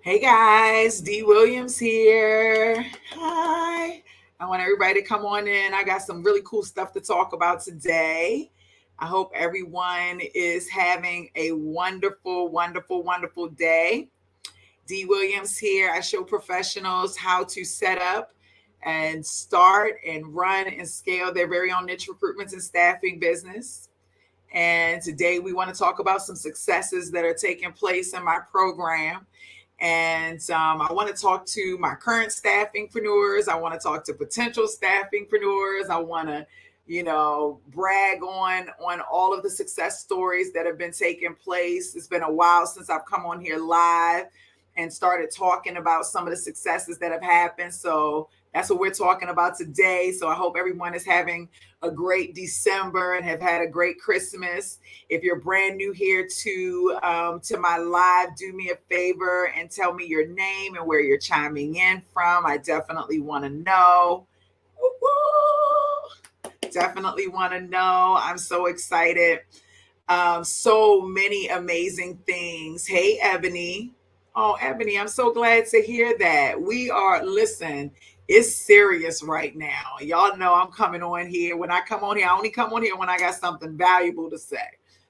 Hey guys, D Williams here. Hi. I want everybody to come on in. I got some really cool stuff to talk about today. I hope everyone is having a wonderful, wonderful, wonderful day. D Williams here. I show professionals how to set up and start and run and scale their very own niche recruitment and staffing business. And today we want to talk about some successes that are taking place in my program. And I want to talk to my current staffingpreneurs. I want to talk to potential staffingpreneurs. I want to, brag on all of the success stories that have been taking place. It's been a while since I've come on here live and started talking about some of the successes that have happened. So that's what we're talking about today. So I hope everyone is having a great December and have had a great Christmas. If you're brand new here to my live, do me a favor and tell me your name and where you're chiming in from. I definitely want to know. Definitely want to know. I'm so excited. So many amazing things. Hey, Ebony. Oh, Ebony, I'm so glad to hear that. Listen, it's serious right now. Y'all know I'm coming on here. When I come on here, I only come on here when I got something valuable to say.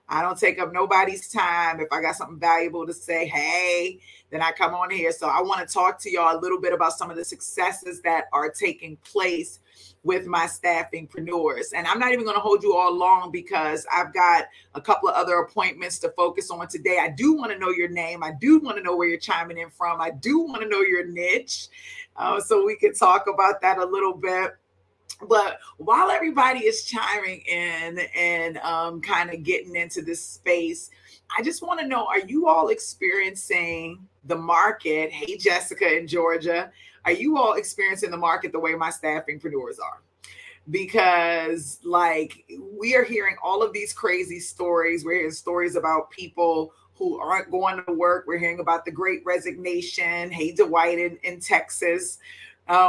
I don't take up nobody's time. If I got something valuable to say, hey, then I come on here. So I want to talk to y'all a little bit about some of the successes that are taking place with my staffingpreneurs. And I'm not even going to hold you all long because I've got a couple of other appointments to focus on today. I do want to know your name. I do want to know where you're chiming in from. I do want to know your niche. So we can talk about that a little bit. But while everybody is chiming in and kind of getting into this space, I just want to know, are you all experiencing the market? Hey, Jessica in Georgia, are you all experiencing the market the way my staffingpreneurs are? Because we are hearing all of these crazy stories. We're hearing stories about people who aren't going to work. We're hearing about the Great Resignation. Hey, Dwight in Texas.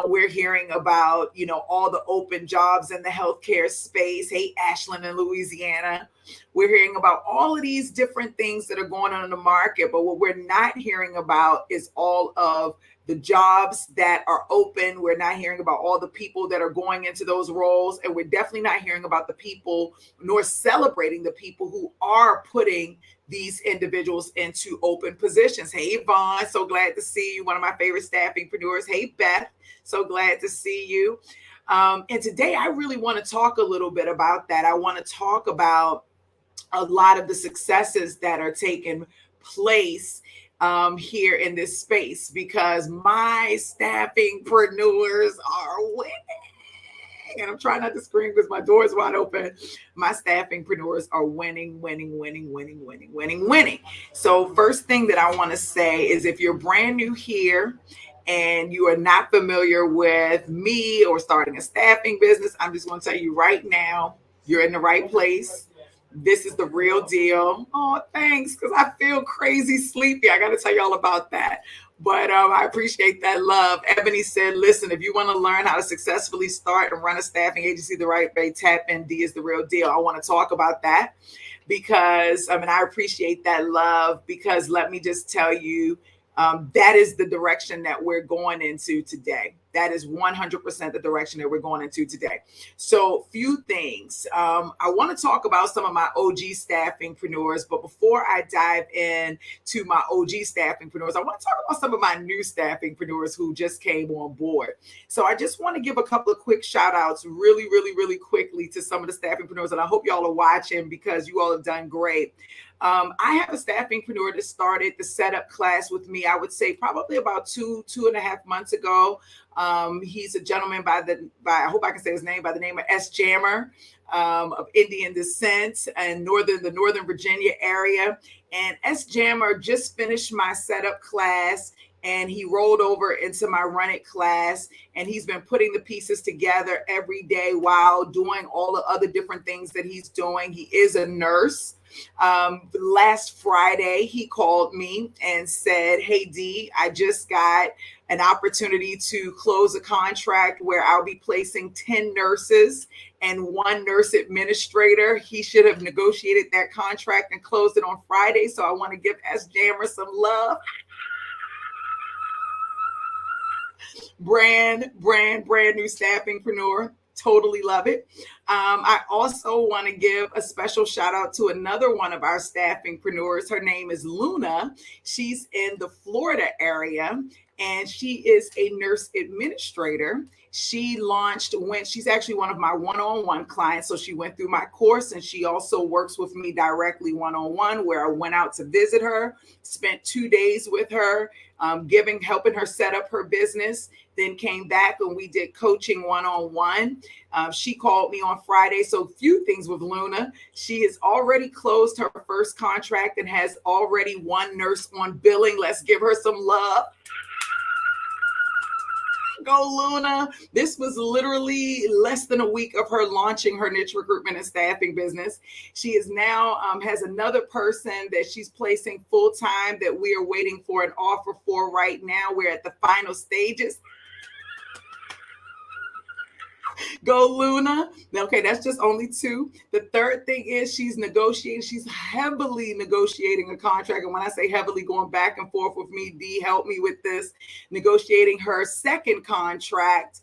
We're hearing about, all the open jobs in the healthcare space. Hey, Ashland in Louisiana. We're hearing about all of these different things that are going on in the market. But what we're not hearing about is all of the jobs that are open. We're not hearing about all the people that are going into those roles. And we're definitely not hearing about the people nor celebrating the people who are putting these individuals into open positions. Hey, Yvonne, so glad to see you. One of my favorite staffingpreneurs. Hey, Beth, so glad to see you. And today I really want to talk a little bit about that. I want to talk about a lot of the successes that are taking place here in this space because my staffingpreneurs are winning. And I'm trying not to scream because my door is wide open. My staffingpreneurs are winning. So first thing that I want to say is if you're brand new here and you are not familiar with me or starting a staffing business, I'm just going to tell you right now, you're in the right place. This is the real deal. Oh, thanks, because I feel crazy sleepy. I got to tell y'all about that. But I appreciate that love. Ebony said, listen, if you want to learn how to successfully start and run a staffing agency the right way, tap in. D is the real deal. I want to talk about that because, I appreciate that love because let me just tell you, that is the direction that we're going into today. That is 100% the direction that we're going into today. So few things. I want to talk about some of my OG staffingpreneurs, but before I dive in to my OG staffingpreneurs, I want to talk about some of my new staffingpreneurs who just came on board. So I just want to give a couple of quick shout outs really quickly to some of the staffingpreneurs, and I hope y'all are watching because you all have done great. I have a staffingpreneur that started the setup class with me, I would say probably about two and a half months ago. He's a gentleman by I hope I can say his name, by the name of S. Jammer, of Indian descent and the Northern Virginia area. And S. Jammer just finished my setup class and he rolled over into my Run It class, and he's been putting the pieces together every day while doing all the other different things that he's doing. He is a nurse. Last Friday, he called me and said, "Hey, D, I just got an opportunity to close a contract where I'll be placing 10 nurses and one nurse administrator. He should have negotiated that contract and closed it on Friday. So I want to give S Jammer some love." Brand new staffingpreneur. Totally love it. I also want to give a special shout out to another one of our staffingpreneurs. Her name is Luna. She's in the Florida area and she is a nurse administrator. She launched when she's actually one of my one-on-one clients. So she went through my course and she also works with me directly one-on-one, where I went out to visit her, spent 2 days with her, helping her set up her business, then came back and we did coaching one-on-one. She called me on Friday. So a few things with Luna. She has already closed her first contract and has already one nurse on billing. Let's give her some love. Go Luna. This was literally less than a week of her launching her niche recruitment and staffing business. She is now has another person that she's placing full-time that we are waiting for an offer for right now. We're at the final stages. Go Luna. Okay, that's just only 2. The third thing is she's negotiating. She's heavily negotiating a contract. And when I say heavily, going back and forth with me, D, help me with this, negotiating her second contract.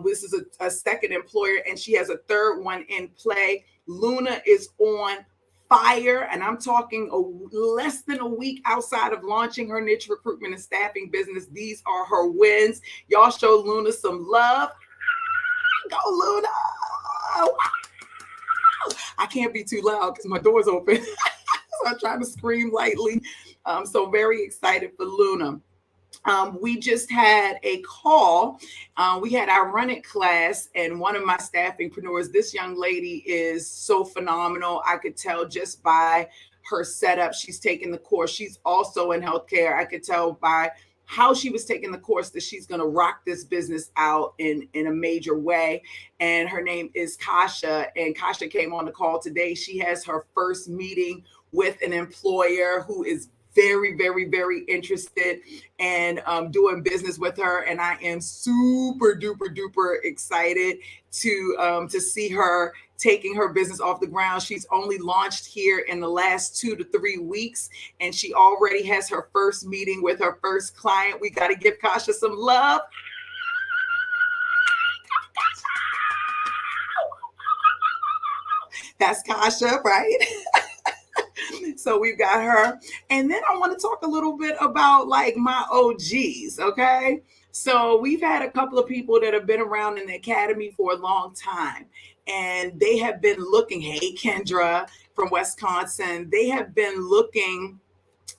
This is a second employer, and she has a third one in play. Luna is on fire, and I'm talking less than a week outside of launching her niche recruitment and staffing business. These are her wins. Y'all show Luna some love. Go Luna. I can't be too loud because my door's open. So I'm trying to scream lightly. So very excited for Luna. We just had a call. We had our Run It class, and one of my staffingpreneurs, this young lady is so phenomenal. I could tell just by her setup. She's taken the course. She's also in healthcare. I could tell by how she was taking the course that she's going to rock this business out in a major way. And her name is Kasha. And Kasha came on the call today. She has her first meeting with an employer who is very, very, very interested in doing business with her. And I am super duper duper excited to see her taking her business off the ground. She's only launched here in the last 2 to 3 weeks, and she already has her first meeting with her first client. We got to give Kasha some love. That's Kasha, right? So we've got her. And then I want to talk a little bit about like my OGs, okay? So we've had a couple of people that have been around in the academy for a long time, and they have been looking, hey, Kendra from Wisconsin, they have been looking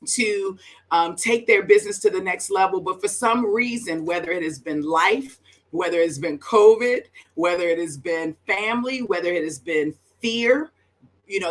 to take their business to the next level. But for some reason, whether it has been life, whether it's been COVID, whether it has been family, whether it has been fear,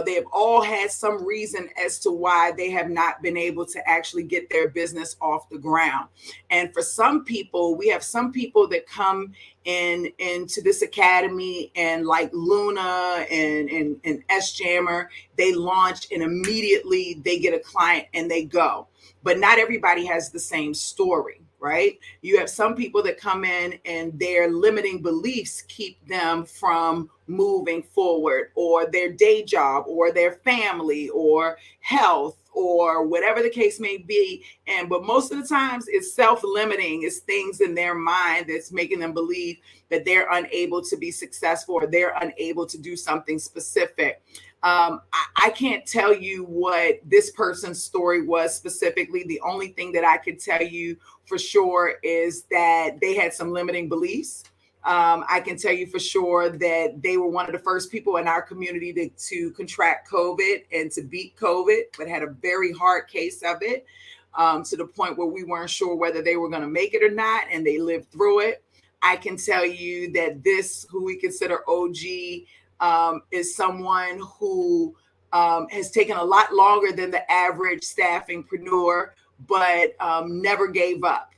they have all had some reason as to why they have not been able to actually get their business off the ground. And for some people, we have some people that come into this academy, and like Luna and S Jammer, they launch and immediately they get a client and they go. But not everybody has the same story, right? You have some people that come in and their limiting beliefs keep them from moving forward, or their day job, or their family, or health, or whatever the case may be. But most of the times it's self-limiting. It's things in their mind that's making them believe that they're unable to be successful, or they're unable to do something specific. I can't tell you what this person's story was specifically. The only thing that I could tell you for sure is that they had some limiting beliefs. I can tell you for sure that they were one of the first people in our community to contract COVID and to beat COVID, but had a very hard case of it, to the point where we weren't sure whether they were going to make it or not, and they lived through it. I can tell you that this, who we consider OG, is someone who has taken a lot longer than the average staffingpreneur, but never gave up.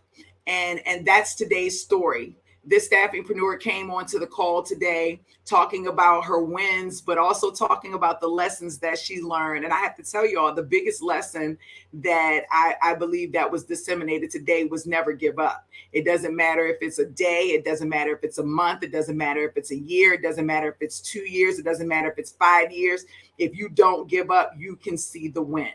And that's today's story. this staffingpreneur came onto the call today talking about her wins, but also talking about the lessons that she learned. And I have to tell y'all, the biggest lesson that I believe that was disseminated today was never give up. It doesn't matter if it's a day, it doesn't matter if it's a month, it doesn't matter if it's a year, it doesn't matter if it's 2 years, it doesn't matter if it's 5 years. If you don't give up, you can see the win.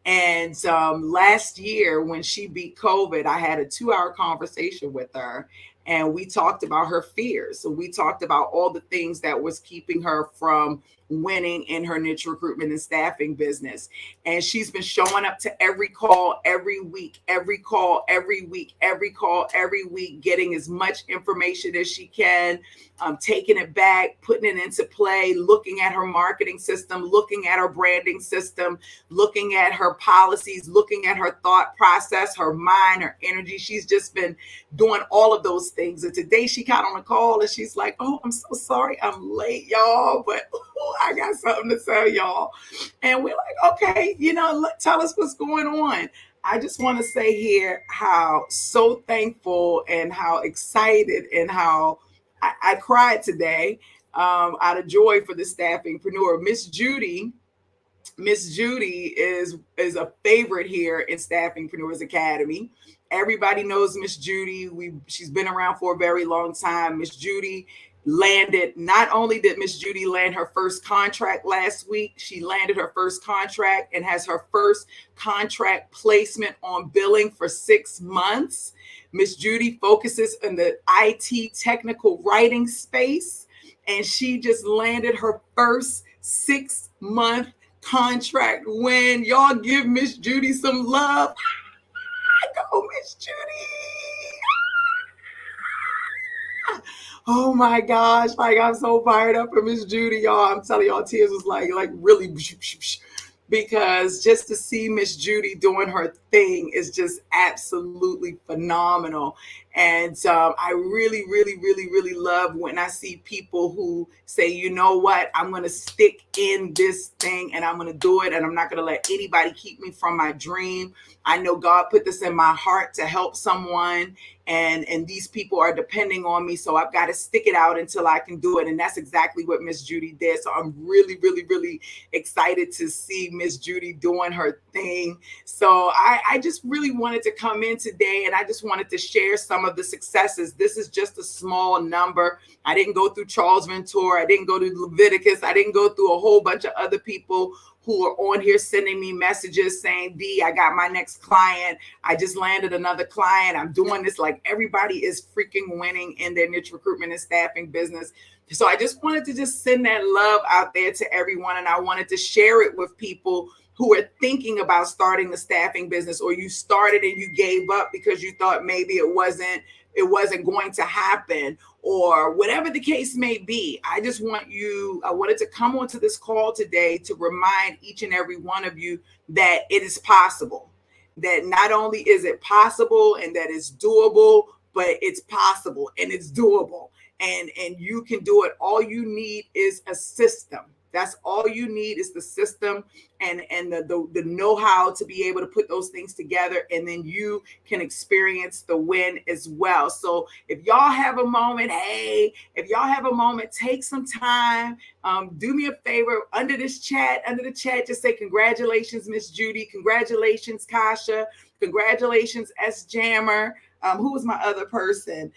And last year, when she beat COVID, I had a 2-hour conversation with her, and we talked about her fears. So we talked about all the things that was keeping her from winning in her niche recruitment and staffing business. And she's been showing up to every call every week, every call every week, every call every week, getting as much information as she can, taking it back, putting it into play, looking at her marketing system, looking at her branding system, looking at her policies, looking at her thought process, her mind, her energy. She's just been doing all of those things. And today she got on a call and she's like, "Oh, I'm so sorry I'm late, y'all, but I got something to tell y'all." And we're like, "Okay, tell us what's going on." I just want to say here how so thankful and how excited and how I cried today out of joy for the staffingpreneur. Miss Judy is a favorite here in Staffingpreneurs Academy. Everybody knows Miss Judy. She's been around for a very long time. Miss Judy landed, not only did Miss Judy land her first contract last week, she landed her first contract and has her first contract placement on billing for 6 months. Miss Judy focuses in the IT technical writing space, and she just landed her first 6-month contract win. Y'all give Miss Judy some love. Go, Miss Judy. Oh my gosh, like I'm so fired up for Miss Judy, y'all. I'm telling y'all, tears was like really, because just to see Miss Judy doing her thing is just absolutely phenomenal. And I really, really, really, really love when I see people who say, "You know what, I'm going to stick in this thing and I'm going to do it, and I'm not going to let anybody keep me from my dream. I know God put this in my heart to help someone, and these people are depending on me, so I've got to stick it out until I can do it." And that's exactly what Miss Judy did. So I'm really, really, really excited to see Miss Judy doing her thing. So I just really wanted to come in today, and I just wanted to share some of the successes. This is just a small number. I didn't go through Charles Ventura. I didn't go to Leviticus. I didn't go through a whole bunch of other people who are on here sending me messages saying, "D, I got my next client. I just landed another client. I'm doing this." Like, everybody is freaking winning in their niche recruitment and staffing business. So I just wanted to just send that love out there to everyone. And I wanted to share it with people who are thinking about starting a staffing business, or you started and you gave up because you thought maybe it wasn't going to happen, or whatever the case may be. I wanted to come onto this call today to remind each and every one of you that it is possible. That not only is it possible and that it's doable, but it's possible and it's doable. And you can do it. All you need is a system. That's all you need, is the system and the know-how to be able to put those things together, and then you can experience the win as well. So if y'all have a moment, take some time. Do me a favor, under the chat, just say, "Congratulations, Miss Judy. Congratulations, Kasha. Congratulations, S Jammer." Who was my other person?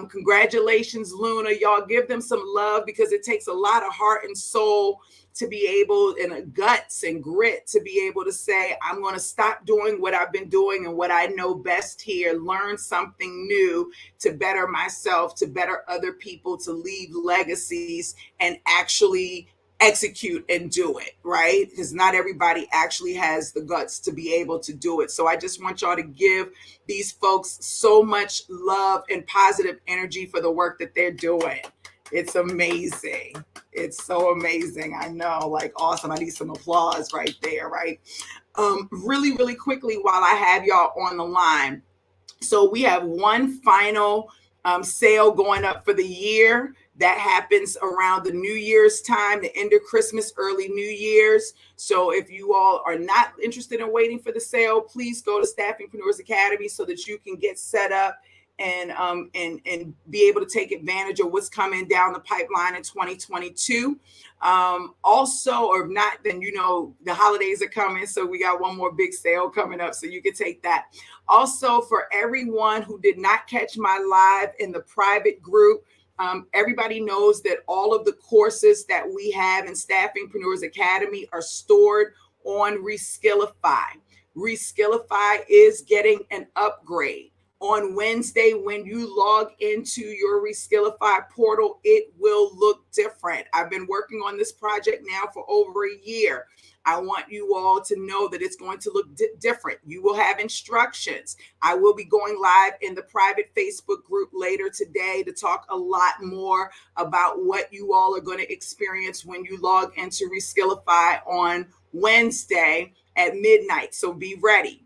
Congratulations, Luna. Y'all give them some love, because it takes a lot of heart and soul to be able, and guts and grit to be able to say, "I'm going to stop doing what I've been doing and what I know best here, learn something new to better myself, to better other people, to leave legacies, and actually execute and do it," right? Because not everybody actually has the guts to be able to do it. So I just want y'all to give these folks so much love and positive energy for the work that they're doing. It's amazing. It's so amazing. I know, like, awesome. I need some applause right there, right? Really, really quickly, while I have y'all on the line. So we have one final sale going up for the year. That happens around the New Year's time, the end of Christmas, early New Year's. So if you all are not interested in waiting for the sale, please go to Staffingpreneurs Academy so that you can get set up, and be able to take advantage of what's coming down the pipeline in 2022. Also, or not, then the holidays are coming, so we got one more big sale coming up, so you can take that. Also, for everyone who did not catch my live in the private group, everybody knows that all of the courses that we have in Staffingpreneurs Academy are stored on Reskillify. Reskillify is getting an upgrade. On Wednesday, when you log into your Reskillify portal, it will look different. I've been working on this project now for over a year. I want you all to know that it's going to look different. You will have instructions. I will be going live in the private Facebook group later today to talk a lot more about what you all are going to experience when you log into Reskillify on Wednesday at midnight. So be ready.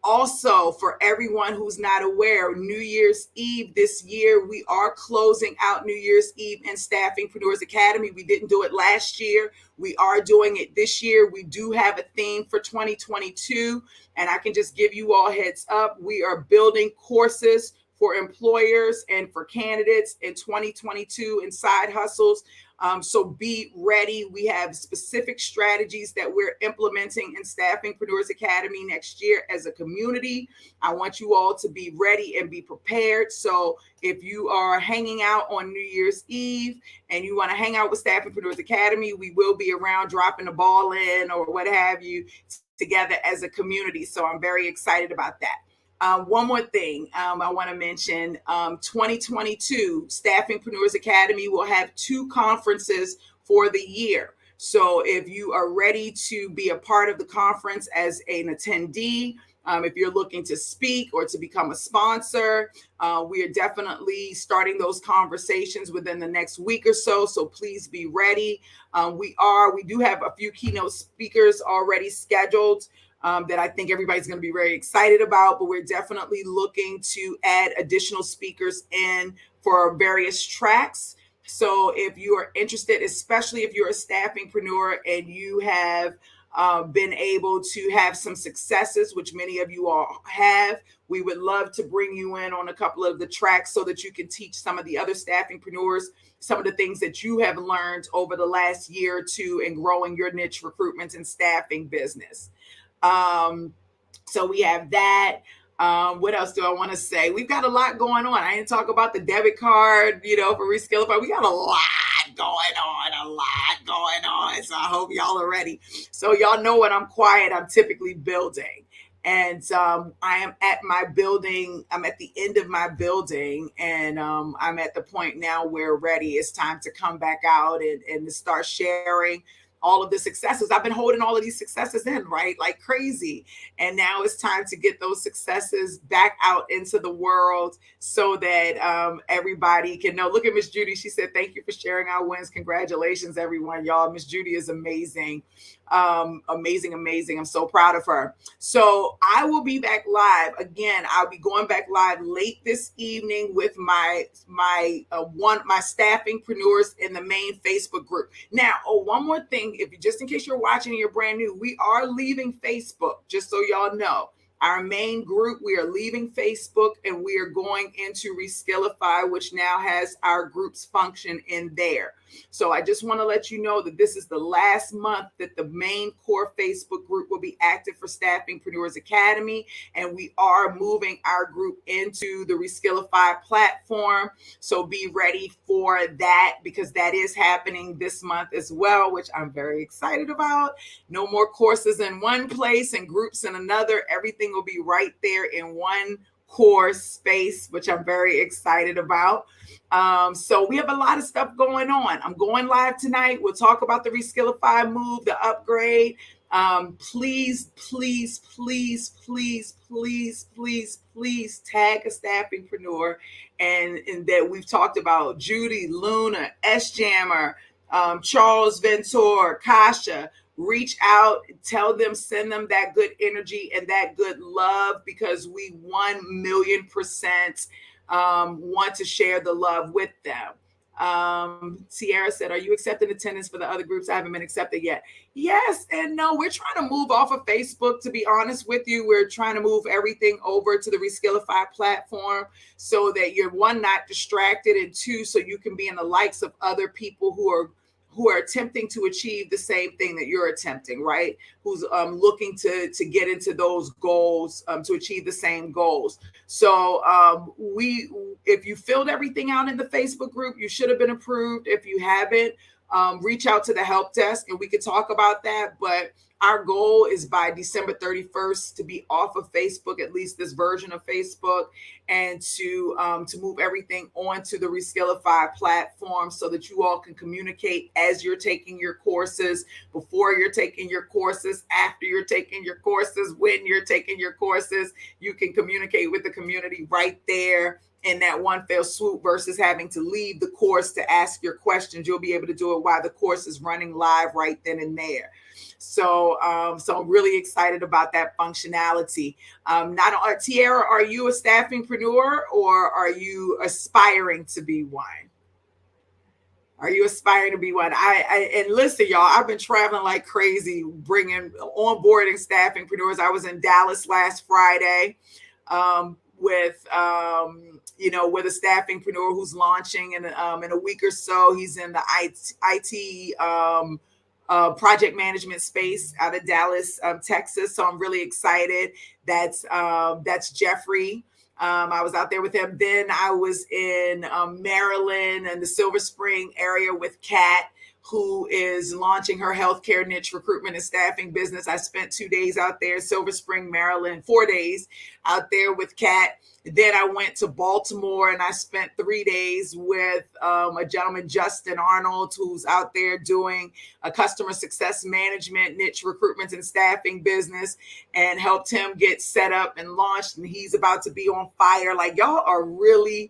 Also, for everyone who's not aware, New Year's Eve this year, we are closing out New Year's Eve in Staffingpreneurs Academy. We didn't do it last year. We are doing it this year. We do have a theme for 2022, and I can just give you all heads up. We are building courses for employers and for candidates in 2022 and side hustles. So be ready. We have specific strategies that we're implementing in Staffingpreneurs Academy next year as a community. I want you all to be ready and be prepared. So if you are hanging out on New Year's Eve and you want to hang out with Staffingpreneurs Academy, we will be around dropping the ball in or what have you together as a community. So I'm very excited about that. One more thing I want to mention, 2022 Staffingpreneurs Academy will have 2 conferences for the year. So if you are ready to be a part of the conference as an attendee, if you're looking to speak or to become a sponsor, we are definitely starting those conversations within the next week or so. So please be ready. We do have a few keynote speakers already scheduled that I think everybody's going to be very excited about, but we're definitely looking to add additional speakers in for various tracks. So if you are interested, especially if you're a staffingpreneur and you have been able to have some successes, which many of you all have, we would love to bring you in on a couple of the tracks so that you can teach some of the other staffingpreneurs some of the things that you have learned over the last year or two in growing your niche recruitment and staffing business. So we have that. What else do I want to say? We've got a lot going on. I didn't talk about the debit card, for Reskillify. We got a lot going on. So I hope y'all are ready. So y'all know when I'm quiet, I'm typically building. And I am at my building. I'm at the end of my building, and I'm at the point now where ready. It's time to come back out and to start sharing all of the successes. I've been holding all of these successes in, right? Like crazy. And now it's time to get those successes back out into the world so that everybody can know. Look at Miss Judy. She said, thank you for sharing our wins. Congratulations, everyone. Y'all, Miss Judy is amazing. Amazing. I'm so proud of her. So I will be back live again. I'll be going back live late this evening with my staffingpreneurs in the main Facebook group. Now, one more thing, just in case you're watching and you're brand new, we are leaving Facebook, just so y'all know. Our main group, we are leaving Facebook and we are going into Reskillify, which now has our groups function in there. So I just want to let you know that this is the last month that the main core Facebook group will be active for Staffingpreneurs Academy. And we are moving our group into the Reskillify platform. So be ready for that because that is happening this month as well, which I'm very excited about. No more courses in one place and groups in another. Everything will be right there in one course space, which I'm very excited about. So we have a lot of stuff going on. I'm going live tonight. We'll talk about the Reskillify move, the upgrade. Please tag a staffingpreneur and that we've talked about Judy, Luna, S Jammer, Charles Ventura, Kasha. Reach out, tell them, send them that good energy and that good love because we 1,000,000% want to share the love with them. Sierra said, are you accepting attendance for the other groups? I haven't been accepted yet. Yes and no. We're trying to move off of Facebook, to be honest with you. We're trying to move everything over to the Reskillify platform so that you're, one, not distracted, and two, so you can be in the likes of other people who are attempting to achieve the same thing that you're attempting, right? Who's looking to get into those goals, to achieve the same goals. So if you filled everything out in the Facebook group, you should have been approved. If you haven't, reach out to the help desk and we could talk about that. But our goal is by December 31st to be off of Facebook, at least this version of Facebook, and to move everything onto the Reskillify platform so that you all can communicate as you're taking your courses, before you're taking your courses, after you're taking your courses, when you're taking your courses. You can communicate with the community right there in that one fell swoop versus having to leave the course to ask your questions. You'll be able to do it while the course is running live right then and there. So I'm really excited about that functionality. Tiara, are you a staffingpreneur or are you aspiring to be one? Are you aspiring to be one? And listen, y'all, I've been traveling like crazy, onboarding staffingpreneurs. I was in Dallas last Friday with a staffingpreneur who's launching in a week or so. He's in the IT project management space out of Dallas, Texas. So I'm really excited. That's Jeffrey. I was out there with him. Then I was in Maryland and the Silver Spring area with Kat, who is launching her healthcare niche recruitment and staffing business. I spent 2 days out there, Silver Spring, Maryland, 4 days out there with Kat. Then I went to Baltimore and I spent 3 days with a gentleman, Justin Arnold, who's out there doing a customer success management niche recruitment and staffing business, and helped him get set up and launched. And he's about to be on fire. Like, y'all are really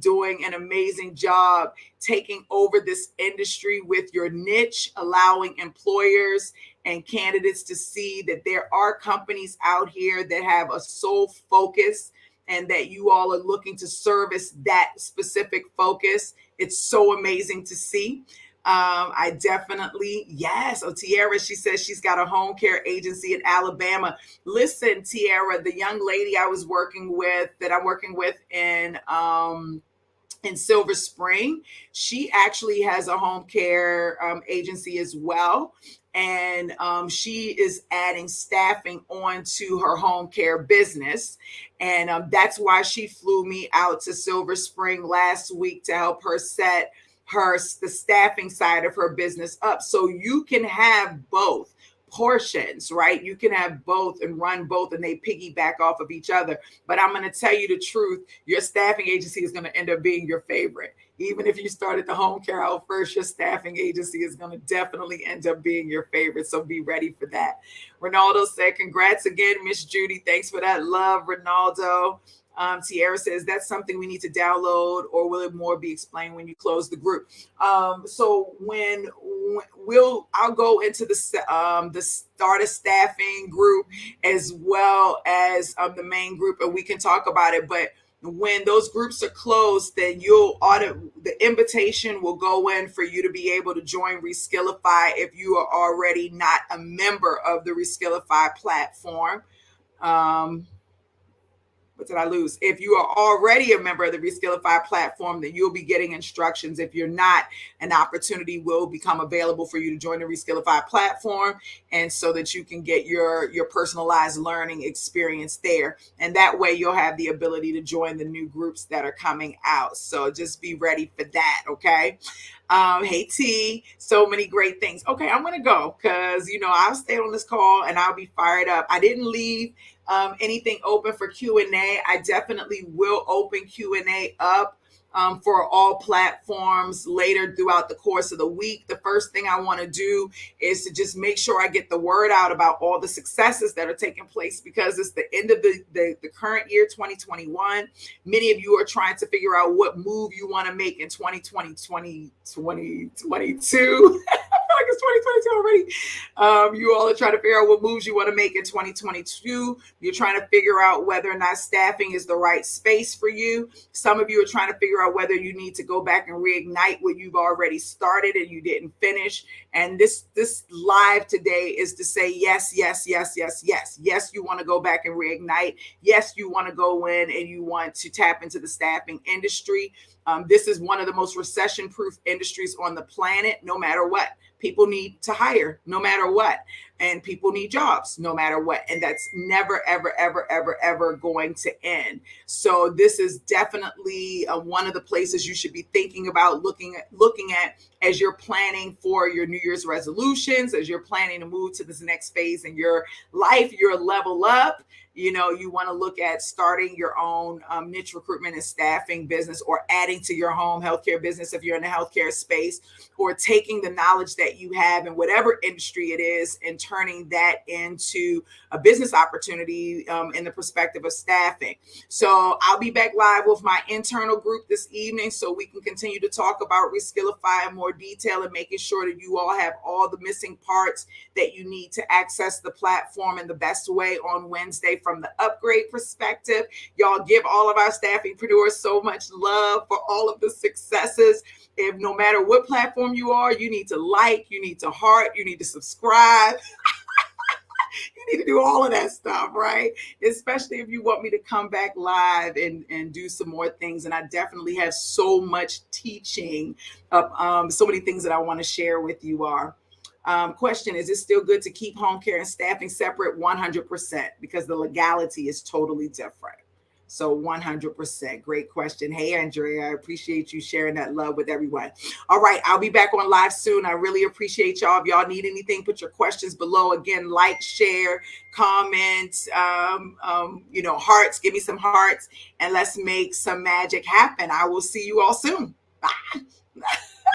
doing an amazing job taking over this industry with your niche, allowing employers and candidates to see that there are companies out here that have a sole focus and that you all are looking to service that specific focus. It's so amazing to see. I definitely, yes. Oh, Tiara, she says she's got a home care agency in Alabama. Listen, Tiara, the young lady I'm working with in Silver Spring, she actually has a home care agency as well. And she is adding staffing onto her home care business. And that's why she flew me out to Silver Spring last week to help her set the staffing side of her business up. So you can have both portions, right? You can have both and run both, and they piggyback off of each other. But I'm going to tell you the truth. Your staffing agency is going to end up being your favorite. Even if you started the home care out first, your staffing agency is going to definitely end up being your favorite. So be ready for that. Ronaldo said, congrats again, Miss Judy. Thanks for that love, Ronaldo. Tiara says, that's something we need to download, or will it more be explained when you close the group? So I'll go into the start a staffing group as well as the main group, and we can talk about it. But when those groups are closed, then the invitation will go in for you to be able to join Reskillify if you are already not a member of the Reskillify platform. What did I lose? If you are already a member of the Reskillify platform, then you'll be getting instructions. If you're not, an opportunity will become available for you to join the Reskillify platform, and so that you can get your personalized learning experience there. And that way you'll have the ability to join the new groups that are coming out. So just be ready for that, okay? Hey T, so many great things. Okay, I'm gonna go because I'll stay on this call and I'll be fired up. I didn't leave anything open for Q&A. I definitely will open Q&A up for all platforms later throughout the course of the week. The first thing I want to do is to just make sure I get the word out about all the successes that are taking place, because it's the end of the current year, 2021. Many of you are trying to figure out what move you want to make in 2020, 2022. I feel like it's 2022 already. You all are trying to figure out what moves you want to make in 2022. You're trying to figure out whether or not staffing is the right space for you. Some of you are trying to figure out whether you need to go back and reignite what you've already started and you didn't finish. And this live today is to say yes, yes, yes, yes, yes. Yes, you want to go back and reignite. Yes, you want to go in and you want to tap into the staffing industry. This is one of the most recession-proof industries on the planet, no matter what. People need to hire no matter what. And people need jobs no matter what. And that's never, ever, ever, ever, ever going to end. So this is definitely one of the places you should be thinking about looking at as you're planning for your New Year's resolutions, as you're planning to move to this next phase in your life, your level up. You know, you want to look at starting your own niche recruitment and staffing business, or adding to your home healthcare business if you're in the healthcare space, or taking the knowledge that you have in whatever industry it is and turning that into a business opportunity in the perspective of staffing. So I'll be back live with my internal group this evening so we can continue to talk about Reskillify in more detail and making sure that you all have all the missing parts that you need to access the platform in the best way on Wednesday from the upgrade perspective. Y'all give all of our staffingpreneurs so much love for all of the successes. If no matter what platform you are, you need to like, you need to heart, you need to subscribe. You need to do all of that stuff, right? Especially if you want me to come back live and do some more things. And I definitely have so much teaching of so many things that I want to share with you all. Question, is it still good to keep home care and staffing separate? 100%, because the legality is totally different. So 100%. Great question. Hey, Andrea, I appreciate you sharing that love with everyone. All right, I'll be back on live soon. I really appreciate y'all. If y'all need anything, put your questions below. Again, like, share, comment, hearts. Give me some hearts, and let's make some magic happen. I will see you all soon. Bye.